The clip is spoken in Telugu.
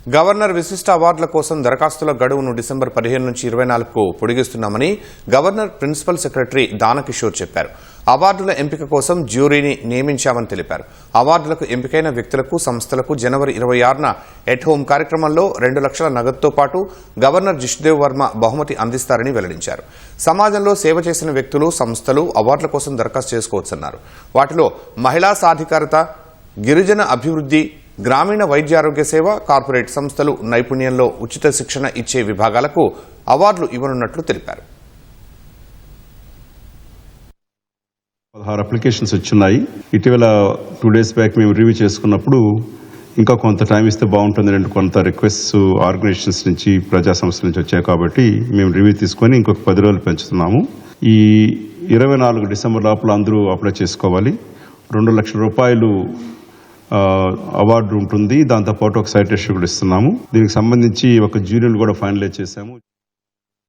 గవర్నర్ విశిష్ట అవార్డుల కోసం దరఖాస్తుల గడువును డిసెంబర్ 15 నుంచి 24కు పొడిగిస్తున్నామని గవర్నర్ ప్రిన్సిపల్ సెక్రటరీ దానకిషోర్ చెప్పారు. అవార్డుల ఎంపిక కోసం జ్యూరీని నియమించామని తెలిపారు. అవార్డులకు ఎంపికైన వ్యక్తులకు, సంస్థలకు జనవరి 26న ఎట్ హోం కార్యక్రమంలో 2 లక్షల నగదుతో పాటు గవర్నర్ జిష్ణుదేవ్ వర్మ బహుమతి అందిస్తారని వెల్లడించారు. సమాజంలో సేవ చేసిన వ్యక్తులు, సంస్థలు అవార్డుల కోసం దరఖాస్తు చేసుకోవచ్చన్నారు. వాటిలో మహిళా సాధికారత, గిరిజన అభివృద్ధి, గ్రామీణ వైద్యారోగ్య సేవ, కార్పొరేట్ సంస్థలు, నైపుణ్యంలో ఉచిత శిక్షణ ఇచ్చే విభాగాలకు అవార్డులు ఇవ్వనున్నట్లు తెలిపారు. 16 అప్లికేషన్స్ వచ్చున్నాయి. ఇటీవల 2 days బ్యాక్ మేము రివ్యూ చేసుకున్నప్పుడు ఇంకా కొంత టైం ఇస్తే బాగుంటుంది, కొంత రిక్వెస్ట్ ఆర్గనైజేషన్స్ నుంచి, ప్రజా సంస్థల నుంచి వచ్చాయి కాబట్టి మేము రివ్యూ తీసుకొని ఇంకొక 10 రోజులు పెంచుతున్నాము. ఈ 24 డిసెంబర్ లోపల అందరూ అప్లై చేసుకోవాలి. 2 లక్షల రూపాయలు అవార్డు ఉంటుంది. దాంతోపాటు ఒక సైటేషన్ కూడా ఇస్తున్నాము. దీనికి సంబంధించి ఒక జ్యూరీలు కూడా ఫైనలైజ్ చేశాము.